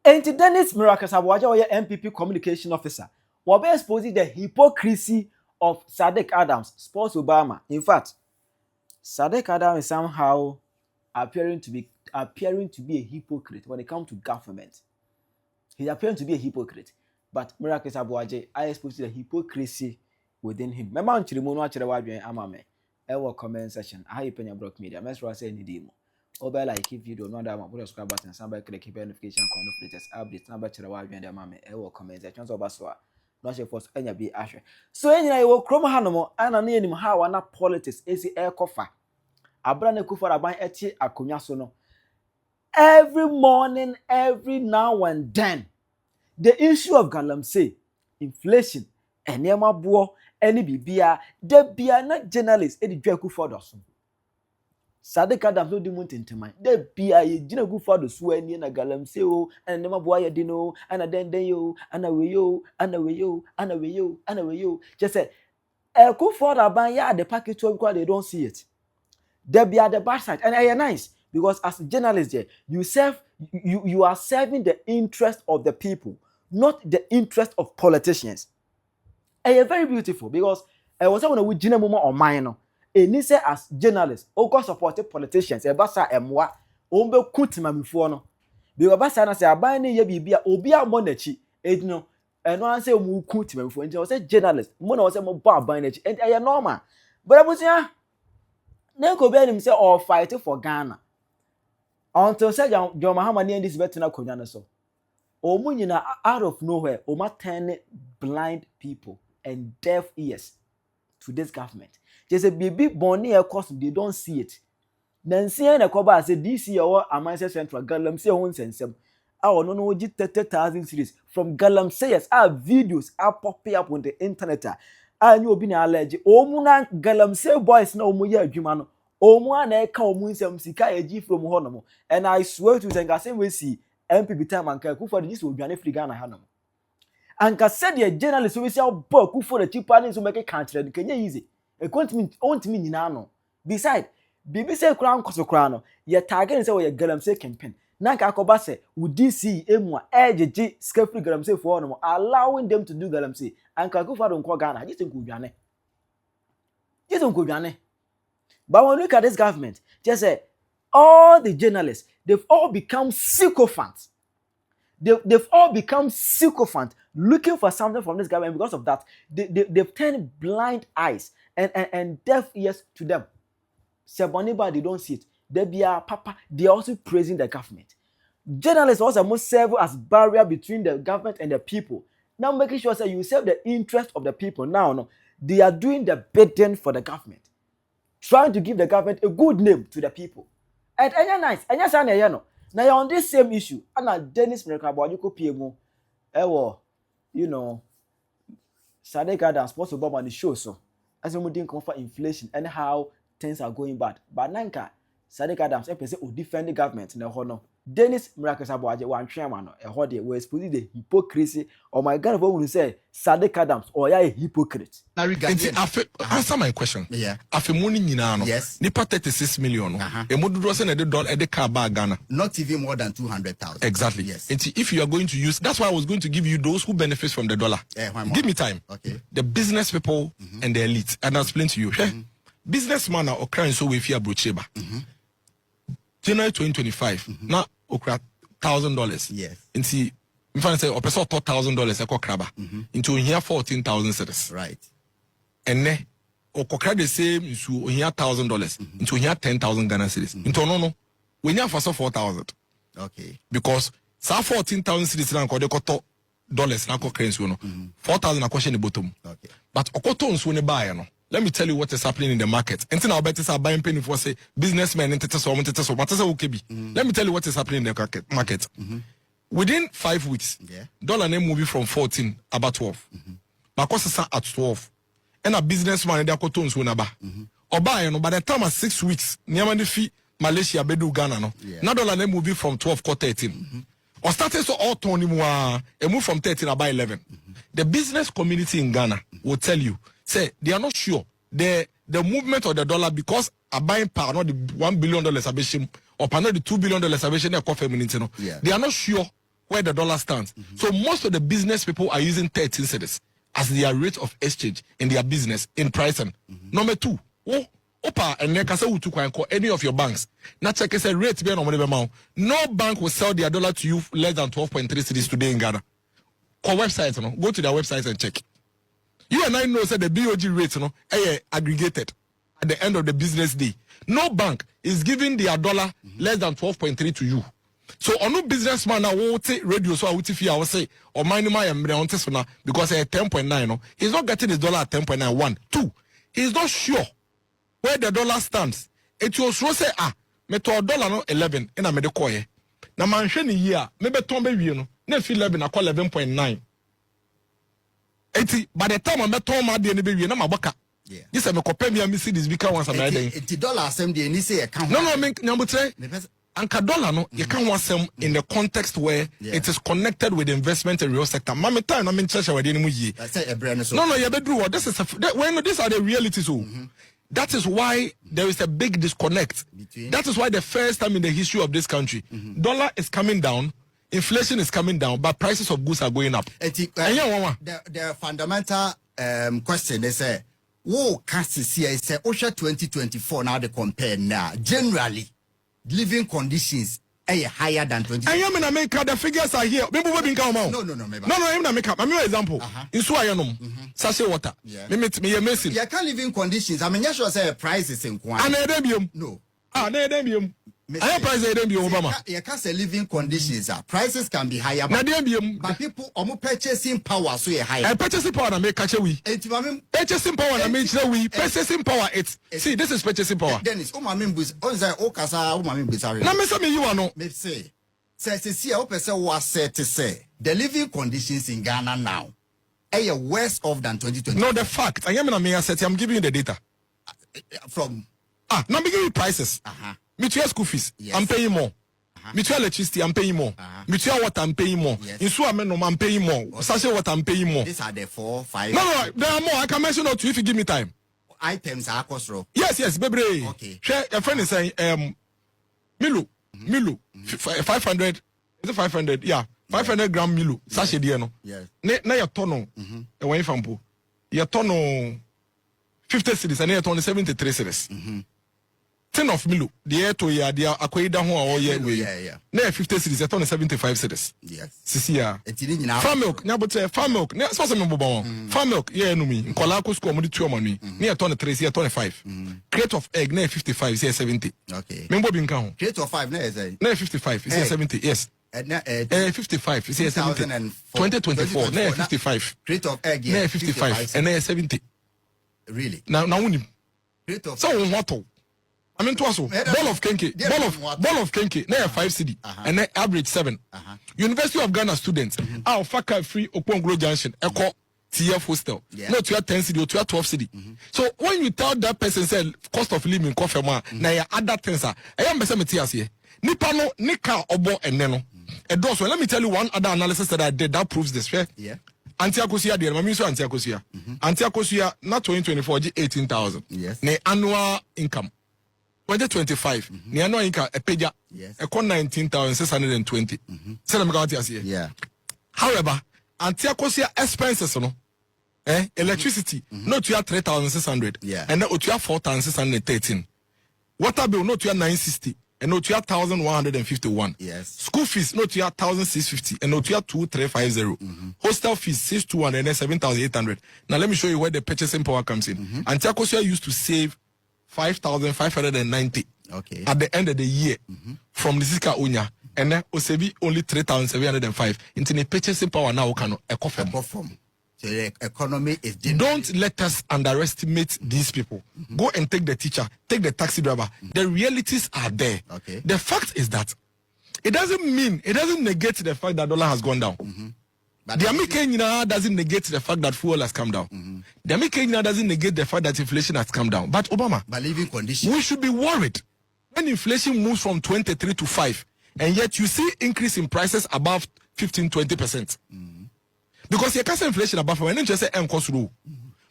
And Dennis Miracles Aboagye, MPP communication officer, will be exposing the hypocrisy of Saddick Adams, sports Obama. In fact, Saddick Adams is somehow appearing to be a hypocrite when it comes to government. He's appearing to be a hypocrite. But Miracles Aboagye, I expose the hypocrisy within him. My man Chirimono Achirewabye Amame. Ewo comment section. I have Penyah Block Media. Let's say any demo. Obe like if video no that put a subscribe button, somebody click the notification corner for latest updates. Number Chirewabye and Amame. Ewo comment section. So baswa. Not sure for any be ashe. So any will chroma hanomo and an enemy how ana politics is air cofa. Abrane Akufo Addo eti akonya so no. Every morning, every now and then. The issue of galamsey, inflation, enema buo, any bibia, de bia not journalists, edi Akufo Addo so. Saddick Adams no di muntin mind. De bia ye jina Akufo Addo so ani na galamsey o, and enema buo ya dino, and then yo, and away yo, and away yo, and away yo, and away yo. Just say, Akufo Addo ya the package because they don't see it. De bia the bad side, and I nice because as a journalist, you are serving the interest of the people. Not the interest of politicians. And very beautiful because I was saying we jina mama or mine. And say as journalists, oko supported politicians. Ebasa emwa, ombe kutima mifo no. Because basa na say abane ye bibia obi amonachi. Edino, and no say omu kutima mifo. And I was a journalist. Mona was a mo ba abane and I normal. But I was ya. Nenko be him say all fighting for Ghana. Until say John Mahama ni this betina konyana so. Omunyina out of nowhere, Oma turn blind people and deaf ears to this government. Just a baby born near cost, they don't see it. Then see a coba say this year or Amasa Central Galamsey owns and some. Our no 30,000 series from Galamseyers. Our videos are popping up on the internet. I knew being allergic. Omuna Galamsey boys no muya Jumano. Omwana come some sika from Honomo. And I swear to you, same we see. MPP time and Akufo Addo this will be an African hanum. And said the journalist we say book Akufo the cheap parties to make a country and can easy. A continent in nano. Besides, BBC crown cosocrano, your target is our galamsey campaign. Nanka Akobase would DC Emwa edge skillful galamsey for no allowing them to do galamsey and Akufo Addo call Ghana. Just in Kujane. Just in Kujane. But when we look at this government, just say all the journalists, they've all become sycophants. They've all become sycophants looking for something from this government. Because of that, they've turned blind eyes and deaf ears to them. Seboniba, they don't see it. They are papa. They are also praising the government. Journalists also must serve as barrier between the government and the people. Now making sure that you serve the interest of the people. Now, no, they are doing the bidding for the government, trying to give the government a good name to the people. And nice, and yes, I know. Now you're on this same issue. And Dennis Miracles Aboagye ko PMO. You know, Saddick Adams sports Obama on the show so. As we didn't comfort inflation and how things are going bad. But Nanka, Saddick Adams, will defend the government in the honor. Dennis Miracles Aboagye one chairman we exposing the hypocrisy. Oh my God, what would you say? Saddick Adams or a hypocrite? Answer my question. Yeah. After money yes. Nipa 36 million. A modulation at the dollar at the car bar Ghana. Not even more than 200,000. Exactly. Yes. And if you are going to use, that's why I was going to give you those who benefit from the dollar. Give me time. Okay. The business people and the elite. And I'll explain to you. Businessman or crying so if you are brocheba. January 2025. Now okra $1,000. Yes. And see, if I say or person $1,000 eko kraba into here 14,000 cedis. Right. And ne okra the same into here $1,000 into here 10,000 Ghana cedis. Into no when you for 4,000. Okay. Because sa 14,000 cedis na ko de koto dollars na ko currency no 4,000 na question the bottom. Okay. But okoto nso ne buy no. Let me tell you what is happening in the market. And now bet is buying penny for say businessmen and let me tell you what is happening in the market. Within 5 weeks, dollar name moving from 14 about 12. But cost at 12. And a businessman in the cotons when aba. Or buy no by the time of 6 weeks, near the fee Malaysia bedu Ghana no. Now dollar name moving from 12 to 13. Or started so all Tony more and move from 13 about 11. The business community in Ghana will tell you. Say they are not sure the movement of the dollar because a buying power not the $1 billion abation or not the $2 billion abation they are no. They are not sure where the dollar stands. So most of the business people are using 13 cedis as their rate of exchange in their business in pricing. Number 2, Opa and Nekasa Utu call any of your banks. Now check is a rate be on amount. No bank will sell their dollar to you less than 12.3 cedis today in Ghana. Call websites, no? Go to their websites and check. You and I know that the BOG rate, aggregated at the end of the business day. No bank is giving their dollar less than 12.3 to you. So on no businessman now will take radio so I will fee I will say or minimum on because 10.9 no, he's not getting his dollar at 10.91. 2, he's not sure where the dollar stands. It will so say me to dollar no 11 in a medical ye. Na man hwe ni year maybe ton be wie no na fi 11 na call 11.9. Eti by the time I met Tom de ne be wie na maboka. Yeah. This me kopem ya me see this because once am I dey. $80 asem de ni say account. No, I mean nyambotre. Anka dollar no, you can't want some in the context where it is connected with the investment and real sector. Mama time I mean church we dey mu yi. No, you be do what this is when these are the realities. That is why there is a big disconnect. That is why the first time in the history of this country, dollar is coming down, inflation is coming down, but prices of goods are going up. The fundamental question is who can see is 2024 now they compare now. Generally, living conditions are higher than 20. I am in America, the figures are here. Maybe we come out. No, I'm in America. I'm your example. In Suayanum, sachet water. Me amazing. You can't living conditions. I mean, you should say prices in quantity. No. I have prices Obama. You can't say living conditions. Prices can be higher. But people are purchasing power so higher. Purchasing power na make catch we. Purchasing power na make we. Purchasing power it's see this is purchasing power. Dennis, sorry. Na me say me you are no. Me say see I person was said to say the living conditions in Ghana now are worse off than 2020. No, the fact. I am in a set. I'm giving you the data. From now I'm giving you prices. Me to your school fees, I'm paying more. Me to your electricity, I'm paying more. Me to your water, I'm paying more. In Suameno, I'm paying more. Sachet water, I'm paying more. These are the 4, 5. No, there are more. I can mention all to you if you give me time. Items are cost row. Yes, baby. Okay. A friend is saying, Milu, 500. Is it 500? Yeah, 500 gram Milu. Sachet dieno. Yes. Na ya tono. E wani fampo. Ya tono 50 cedis and ya tono 73 cedis. 10 of Milu, the air to ya, the Aquida Ho, yeah. Near 50 cities, I turn 75 cities. Yes. Sisia. Farm milk, Nabot, farm milk, farm milk, yeah, no me. Colacos comedy 2 money, near 23, near 25. Crate of egg, near 55, say 70. Okay. Member being count. Crate of 5, near 55, say 70, yes. 55, say 70. 2024, near 55. Crate of egg, near 55, and near 70. Really? Now, crate of so what? I mean, ball of kenke, ball of kenke, na 5 cedi, and then average 7. University of Ghana students, our faculty free Okongro Junction, Eko TF hostel, no to 10 cedi or to 12 cedi. So when you tell that person say cost of living coffee ma, na ya other things are, I am besa metias here. Nipa no nika obo eneno. So let me tell you one other analysis that I did that proves this. Yeah. Antiakosia dear, mami so Antiakosia. Antiakosia not 2024 18,000. Yes. Ne annual income. 2025, the annual income a Penyah, a 19,620. Yeah. However, Antiakosia expenses, electricity, not to 3,600, and not to 4,613. Water bill, not to 960, and not to 1,151. Yes. School fees, not to 1,650, and not to 2,350. Hostel fees, 6,200 and 7,800. Now let me show you where the purchasing power comes in. Antiakosia used to save 5,590 at the end of the year from the Zika Unya, and then Osebi only 3,705. Into the purchasing power now can perform. So the economy is Don't let us underestimate these people. Go and take the teacher, take the taxi driver. The realities are there. The fact is that it doesn't negate the fact that dollar has gone down. But the American doesn't negate the fact that fuel has come down. The American doesn't negate the fact that inflation has come down. But Obama, living conditions, we should be worried when inflation moves from 23 to 5, and yet you see increase in prices above 15-20%. Because you can't say inflation above, when you just say cost rule,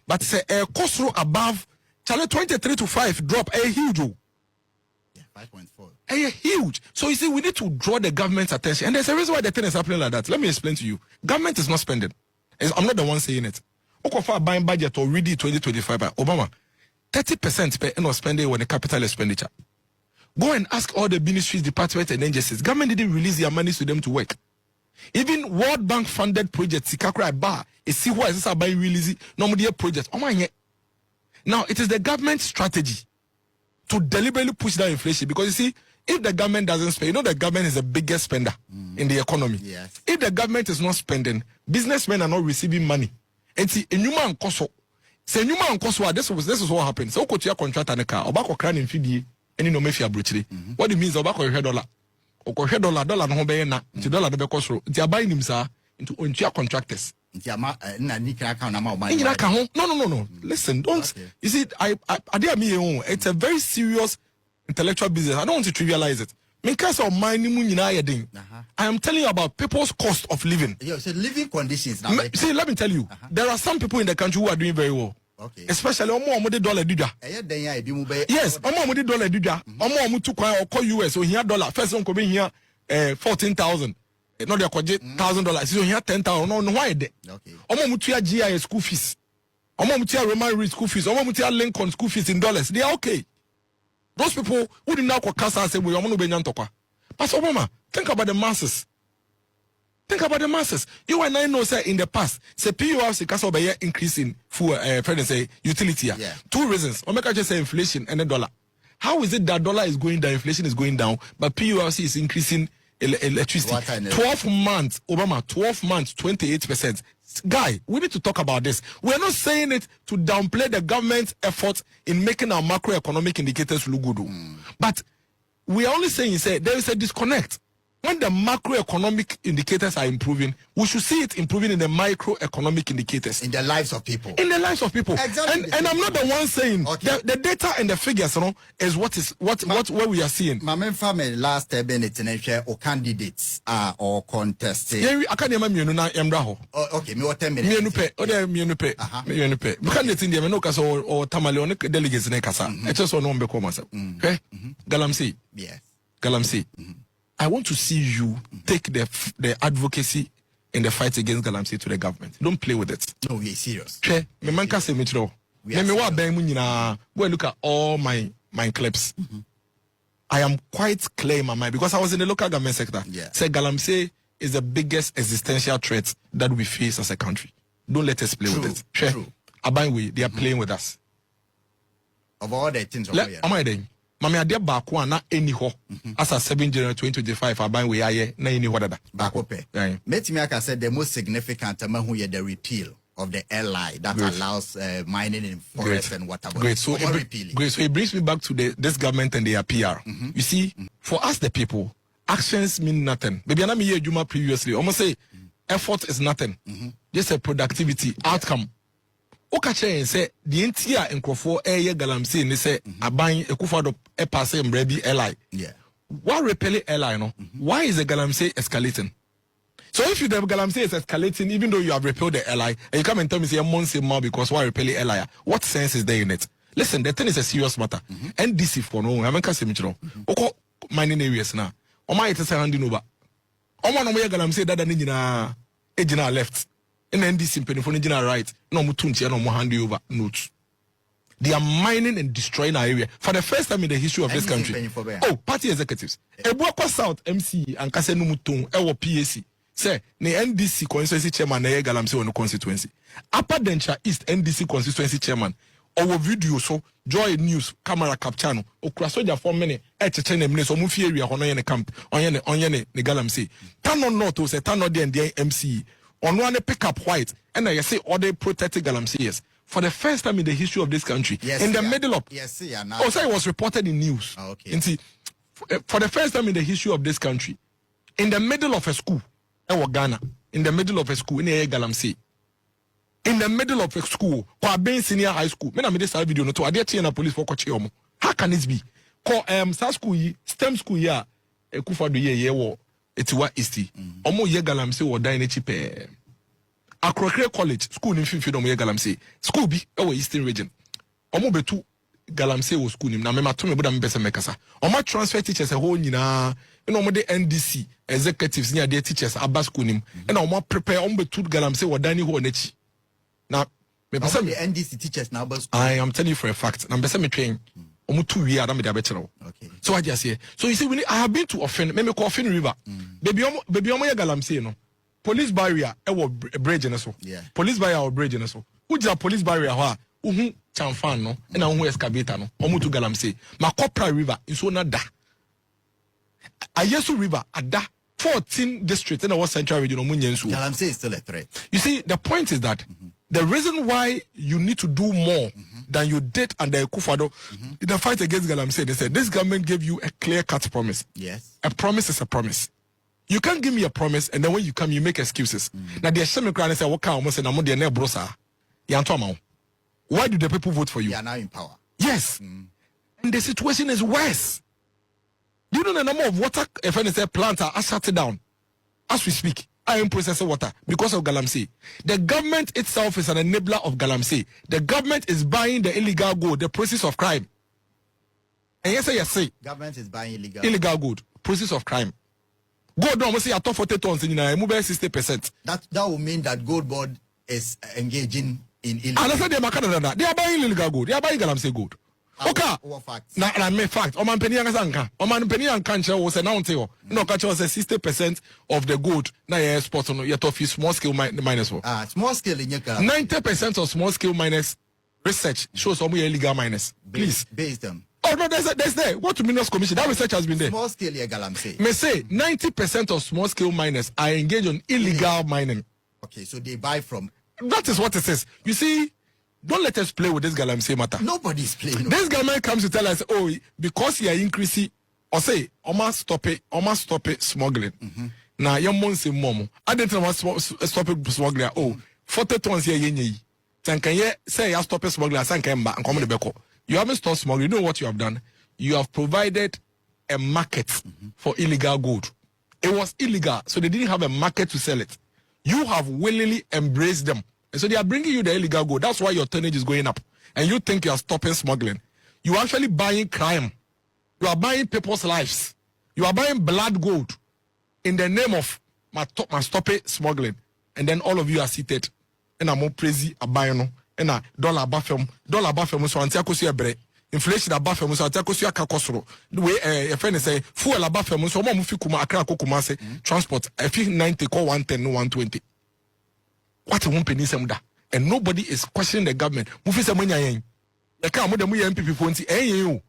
but say cost rule above, 23 to 5 drop a huge. 5.4. Huge. So you see, we need to draw the government's attention. And there's a reason why the thing is happening like that. Let me explain to you. Government is not spending. I'm not the one saying it. Okofa buying budget already 2025 by Obama. 30% per spending on the capital expenditure. Go and ask all the ministries, departments, and agencies. Government didn't release their money to them to work. Even World Bank funded projects, Sikakra Bar, see why is this about releasing no more projects. Now it is the government's strategy to deliberately push down inflation, because you see, if the government doesn't spend, you know the government is the biggest spender in the economy. Yes. If the government is not spending, businessmen are not receiving money. And see, a new man cost. Say new man cost. This is what happens. So go to your contract and a car. Obako cran in fidi. Any no mafia brutally. What it means Obako $100. Oko $100 no be na. $1 no be cost. They are buying him sir into your contractors. No. Listen, don't. Okay. You see, it's a very serious intellectual business. I don't want to trivialize it. I am telling you about people's cost of living. Yeah, so living conditions. Now, see, let me tell you, there are some people in the country who are doing very well. Okay. Especially $1 yes, $1 or call US, so here dollar. First one come here 14,000. Not the $1,000. So here 10,000. No, why de? Okay. GI school fees. Roman Reed school fees. Lincoln school fees in dollars. They are okay. Those people who did not cast and say, we are going to be But Obama, think about the masses. Think about the masses. You and I know, say, in the past, say, PURC is increasing for, say, utility. Yeah. 2 reasons. Omeka just say inflation and the dollar. How is it that dollar is going down, inflation is going down, but PURC is increasing electricity? 12 months, Obama, 12 months, 28%. Guy, we need to talk about this. We're not saying it to downplay the government's efforts in making our macroeconomic indicators look good. But we are only saying there is a disconnect. When the macroeconomic indicators are improving, we should see it improving in the microeconomic indicators. In the lives of people. In the lives of people. Exactly. And I'm not the one saying the data and the figures, is what we are seeing. My main family last minute or candidates or contesting. Yeah, I can't remember. Okay, me what 10 minutes. Me candidates in the Menokas or Tamaleonic delegates in Ekasa. I just want to become myself. Okay? Galamsi. Yes. Galamsi. I want to see you take the advocacy in the fight against Galamsey to the government. Don't play with it. No, we're serious. Go look at all my clips. I am quite clear in my mind because I was in the local government sector. Yeah. Say Galamsey is the biggest existential threat that we face as a country. Don't let us play with it. True. Abangwe, they are playing with us. Of all the things am I there? Mami adia baako na eni ho as a 7 January 2025 aban we aye na eni ho dada baako pe metimi aka said the most significant amahu ye the repeal of the LI that allows mining in forest and whatever. Great. So it brings me back to this government and their PR. You see, for us the people, actions mean nothing. Maybe I hear Juma previously. Almost say effort is nothing. Just a productivity outcome. Okache say the entire Nkrofo Galamsey ne say aban Akufo Addo pass mrebi LI. Yeah. Why repel LI no? Why is the Galamsey escalating? So if the Galamsey is escalating, even though you have repelled the LI, and you come and tell me say months more because why repel LI? What sense is there in it? Listen, the thing is a serious matter. NDC for no, I mean can say Oko mining areas now. Oma it is handing over. Oma no more Galamsey that na ejina left. And NDC penifone jina right. No mutunti no more hand over notes. They are mining and destroying our area for the first time in the history of this country. Oh, party executives. Ebuakwa South MC and Kase Numutun Ewo PAC. Say the NDC constituency chairman na Galamsey on constituency. Upper Dencha East NDC constituency chairman. Our video so Joy News camera capture no. Okra soja for many echeche na mne so mu fi area hono ye ne camp onye ne Galamsey. Tano North o say tano de and MC. On one pick up white and I say all they protected Galamseyers for the first time in the history of this country. Yes, in the middle of also it was reported in news. Okay. And see, for the first time in the history of this country, in the middle of a school, Ghana, in the middle of a school, in Galamsey, in the middle of a school, Kwabin Senior High School. Me na me this video no to ade na police for kochi omo. How can it be? Call school STEM school ya Akufo Addo ye wo etiwa East. Omo ye Galamsey wo dan na chipe. Akrokre College school in Fifi no ye Galamsey. School bi e wo Eastern region. Omo betu galamsey was school nim na me mato me boda me pese mekasa oma transfer teachers a whole nyina ena omo de NDC executives nya de teachers aba school nim ena omo prepare omo be tut galamsey wodani ho nachi na me pese the NDC teachers na aba school. I am telling you for a fact na pese me twen omo 2 wi adam de abechero. Okay, so what you say, so you see I have been to offend me call offend river baby omo ya galamsey no police barrier e wo bridge na so police barrier or bridge na so ujira police barrier ho a uhu chamfan no na uhu excavator no omo to galamsey makopra river nso na da Ayesu river ada 14 districts in our central region omunyensu. Galamsey is still a threat. You see, the point is that the reason why you need to do more than you did under Akufo Addo in the fight against Galamsey, they said this government gave you a clear-cut promise. Yes. A promise is a promise. You can't give me a promise and then when you come you make excuses. Now the Ashemi Crown say what kind almost and I'm the ne brosa. Why do the people vote for you? You are now in power. Yes. And the situation is worse. Do you know the number of water plants are shut down as we speak? I am processing water because of Galamsey. The government itself is an enabler of Galamsey. The government is buying the illegal gold, the process of crime. And yes, I say government is buying illegal gold, process of crime. Gold don't say at 40 tons in a move 60%. That will mean that gold board is engaging in illegal. And I said they are buying illegal gold. They are buying Galamsey gold. Okay. Na me fact. Oman Penyah sanka. Oman Penyah kanche was announced here. No kanche was 60% of the gold na ye export no yet of small scale miners. Small scale in 90% of small scale miners research shows some illegal miners. Please. Base them. Oh no, there's there. What to Minerals Commission? That research has been there. Small scale Galamsey. Me say 90% of small scale miners are engaged on illegal mining. Okay, so they buy from. That is what it says. You see. Don't let us play with this Galamsey matter. Nobody's playing. No. This government comes to tell us, oh, because you are increasing, or say, almost stop it smuggling. Now, your mom say, Mom, I didn't know stop it smuggling. Oh, 40 tons here, yenye. Then say, I stop it smuggling, and come to Beko. You haven't stopped smuggling. You know what you have done? You have provided a market for illegal gold. It was illegal, so they didn't have a market to sell it. You have willingly embraced them. And so they are bringing you the illegal gold. That's why your tonnage is going up. And you think you are stopping smuggling. You are actually buying crime. You are buying people's lives. You are buying blood gold in the name of my stop it smuggling. And then all of you are seated. And I'm more crazy about and a dollar buffum so antiakosi ebre. Inflation abafem so antiakosi akakosoro. The way a friend say fuel abafem so mo fi kuma akra kokuma say transport I feel 90 call 110 no 120. What a woman penny da, and nobody is questioning the government. Mufisa munya yen. The car mo dem MPP fonti you.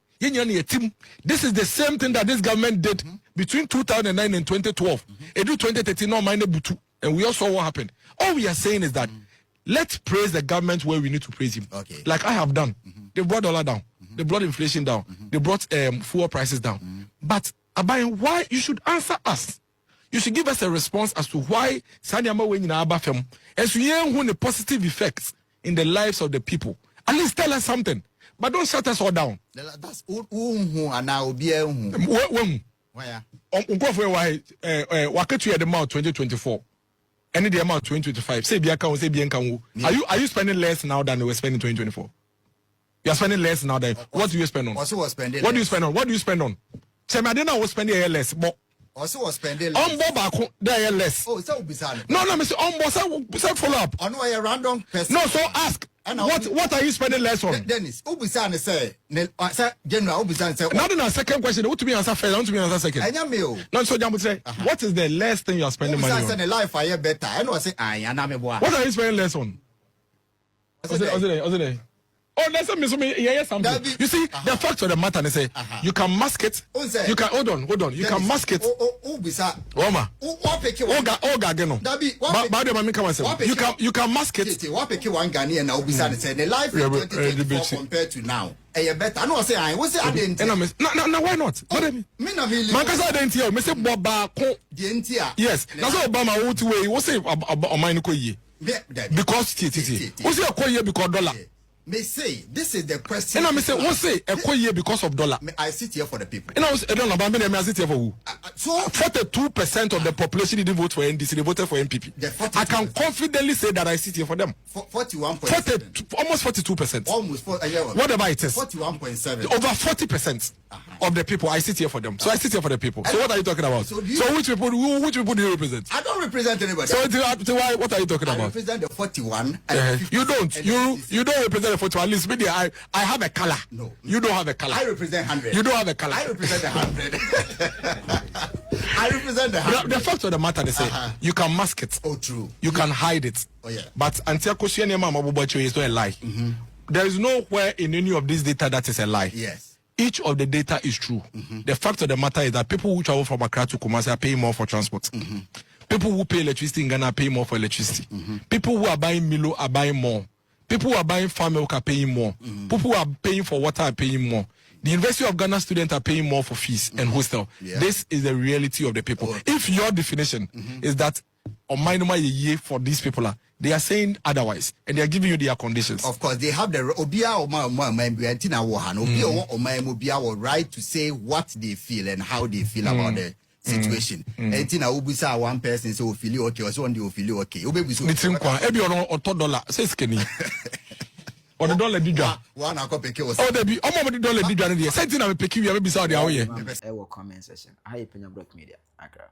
Team. This is the same thing that this government did between 2009 and 2012. Edu 2013 no mind butu, and we all saw what happened. All we are saying is that let's praise the government where we need to praise him. Okay. Like I have done. They brought dollar down. They brought inflation down. They brought fuel prices down. But Abayan, why you should answer us? You should give us a response as to why Sanyama when in Abafem as we hear the positive effects in the lives of the people. At least tell us something. But don't shut us all down. That's and now be when why wakatu at the amount 2024 and the amount 2025 say are you spending less now than you were spending 2024? You are spending less now than what do you spend on? Also was spending what do you spend on? What do you spend on? Say I didn't was spending less but also was spending there less. Oh, so bizarre. No, Mr. Say follow up. On a random person. No, so ask. What are you spending less on? Dennis, Ubisane say, General Ubisane say. Not in a second question. What to be answer first? I want to be answer second. No, so Jambu say, what is the less thing you are spending money on? Ubisane say life I better. I know say I am what are you spending less on? Oh, that's something. You see, the fact of the matter is say you can mask it. You can hold on. You can mask it. Roma. You can mask it. One Ghanaian now say the life in 2024 compared to now. Better. I know say I was say no, why not? Mankasa identity. Me say Boba yes. That's what Obama would way. He was say Omani ko ye. Because what's your call here because dollar. may say this is the question. And I say, what's say a year because of dollar? I sit here for the people. And I don't know about me. I sit here for who? So 42% of the population didn't vote for NDC. They voted for MPP. I can confidently say that I sit here for them. 41.7. Almost 42%. Almost whatever it is. 41.7. Over 40% of the people I sit here for them. So I sit here for the people. So what are you talking about? So which people do you represent? I don't represent anybody. So what are you talking about? I represent the 41. You don't. You don't represent the 41. At least maybe I have a color. No. You don't have a color. I represent 100. You don't have a color. I represent the 100. I represent the 100. The fact of the matter, they say you can mask it. Oh, true. You can hide it. Oh, yeah. But until is not a lie. There is nowhere in any of this data that is a lie. Yes. Each of the data is true. The fact of the matter is that people who travel from Accra to Kumasi are paying more for transport. People who pay electricity in Ghana are paying more for electricity. People who are buying Milo are buying more. People who are buying farm milk are paying more. People who are paying for water are paying more. The University of Ghana students are paying more for fees and hostel. Yeah. This is the reality of the people. If your definition is that on minimum a year for these people, they are saying otherwise, and they are giving you their conditions. Of course, they have the right to say what they feel and how they feel about the situation. Anything I will say one person say feel okay, or someone will feel okay. Every $1 says Kenny. Or the dollar did one I copy. Oh, there be $1 did. Something I will pick you. Maybe Saudi. Comment section. I Penyah Block Media. Accra.